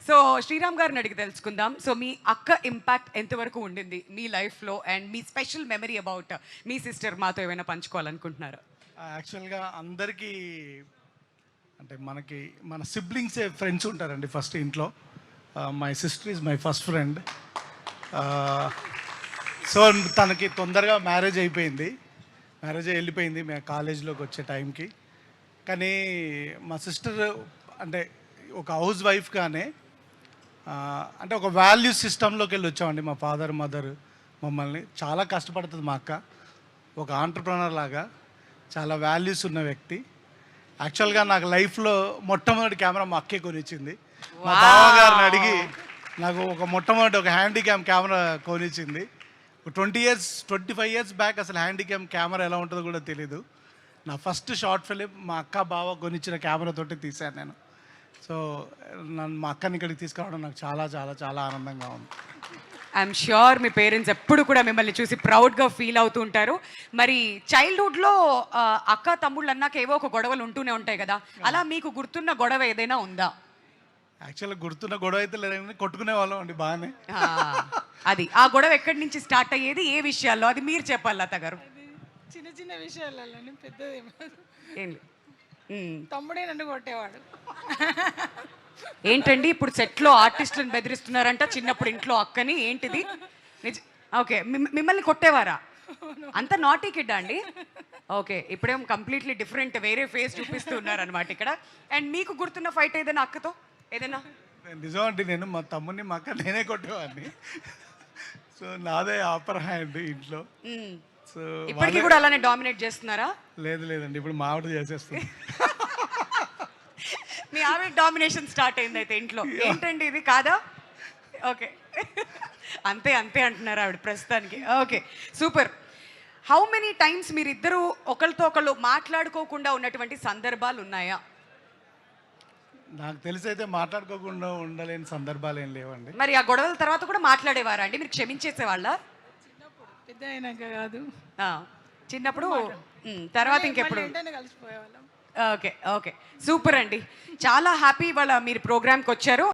So Sriram గారిని అడిగి తెలుసుకుందాం. సో మీ అక్క ఇంపాక్ట్ ఎంతవరకు ఉండింది మీ లైఫ్లో, and me special memory about me sister మాతో ఏమైనా పంచుకోవాలనుకుంటున్నారా? యాక్చువల్గా అందరికీ అంటే మనకి మన సిబ్లింగ్సే ఫ్రెండ్స్ ఉంటారండి ఫస్ట్ ఇంట్లో. My sister is my first friend. So తనకి తొందరగా మ్యారేజ్ అయిపోయింది, వెళ్ళిపోయింది మేము కాలేజీలోకి వచ్చే టైంకి. కానీ మా సిస్టర్ అంటే ఒక హౌస్ వైఫ్గానే అంటే ఒక వాల్యూ సిస్టంలోకి వెళ్ళి వచ్చామండి. మా ఫాదర్ మదర్ మమ్మల్ని చాలా కష్టపడుతుంది. మా అక్క ఒక ఆంటర్ప్రనర్ లాగా చాలా వాల్యూస్ ఉన్న వ్యక్తి. యాక్చువల్గా నాకు లైఫ్లో మొట్టమొదటి కెమెరా మా అక్కే కొనిచ్చింది. మా బావగారిని అడిగి నాకు మొట్టమొదటి ఒక హ్యాండీక్యామ్ కెమెరా కొనిచ్చింది. 25 ఇయర్స్ బ్యాక్ అసలు హ్యాండీక్యామ్ కెమెరా ఎలా ఉంటుందో కూడా తెలీదు. నా ఫస్ట్ షార్ట్ ఫిలిం మా అక్క బావ కొనిచ్చిన కెమెరాతోటి తీశాను నేను. సో మా అక్కని ఇక్కడికి తీసుకురావడం నాకు చాలా చాలా చాలా ఆనందంగా ఉంది. ఐఎమ్ ష్యూర్ మీ పేరెంట్స్ ఎప్పుడు కూడా మిమ్మల్ని చూసి ప్రౌడ్గా ఫీల్ అవుతూ ఉంటారు. మరి చైల్డ్హుడ్లో అక్క తమ్ముళ్ళు అన్నాక ఏవో ఒక గొడవలు ఉంటూనే ఉంటాయి కదా, అలా మీకు గుర్తున్న గొడవ ఏదైనా ఉందా? యాక్చువల్గా గుర్తున్న గొడవ అయితే లేదండి, కొట్టుకునే వాళ్ళం అండి బాగానే. అది ఆ గొడవ ఎక్కడి నుంచి స్టార్ట్ అయ్యేది, ఏ విషయాల్లో, అది మీరు చెప్పాలి లత గారు. చిన్న చిన్న విషయాలలో పెద్దదేమో. ఏం తమ్ముడే నన్ను కొట్టేవాడు. ఏంటండి ఇప్పుడు సెట్లో ఆర్టిస్టులను బెదిరిస్తున్నారంట, చిన్నప్పుడు ఇంట్లో అక్కని, ఏంటిది? ఓకే, మిమ్మల్ని కొట్టేవారా? అంత నాటీ కిడ్ అండి? ఓకే, ఇప్పుడేం కంప్లీట్లీ డిఫరెంట్ వేరే ఫేస్ చూపిస్తూ ఉన్నారనమాట ఇక్కడ. అండ్ మీకు గుర్తున్న ఫైట్ ఏదైనా అక్కతో ఏదైనా? నిజం అండి, నేను మా తమ్ముడిని మా అక్క నేనే కొట్టేవాడిని. సో నాదే ఆపర్ హ్యాండ్ ఇంట్లో. సో ఇప్పటికీ కూడా అలానే డామినేట్ చేస్తున్నారా? లేదండి, ఇప్పుడు మా ఆవిడ చేసేస్తుంది. మీ ఆవిడ డామినేషన్ స్టార్ట్ అయింది అయితే ఇంట్లో. ఏంటండి ఇది కాదా? ఓకే, అంతే అంటున్నారు ఆవిడ ప్రస్తుతానికి. Okay, super. How many times మీరిద్దరూ ఒకరితో ఒకళ్ళు మాట్లాడుకోకుండా ఉన్నటువంటి సందర్భాలు ఉన్నాయా? నాకు తెలిసి అయితే మాట్లాడుకోకుండా ఉండలేని సందర్భాలు ఏం లేవండి. మరి ఆ గొడవల తర్వాత కూడా మాట్లాడేవారా అండి? మీరు క్షమించేసేవాళ్ళ? పెద్ద అయినాక కాదు, చిన్నప్పుడు. తర్వాత ఇంకెప్పుడు? కలిసిపోయేవాళ్ళం. ఓకే, సూపర్ అండి. చాలా హ్యాపీ ఇవాళ మీరు ప్రోగ్రామ్కి వచ్చారు.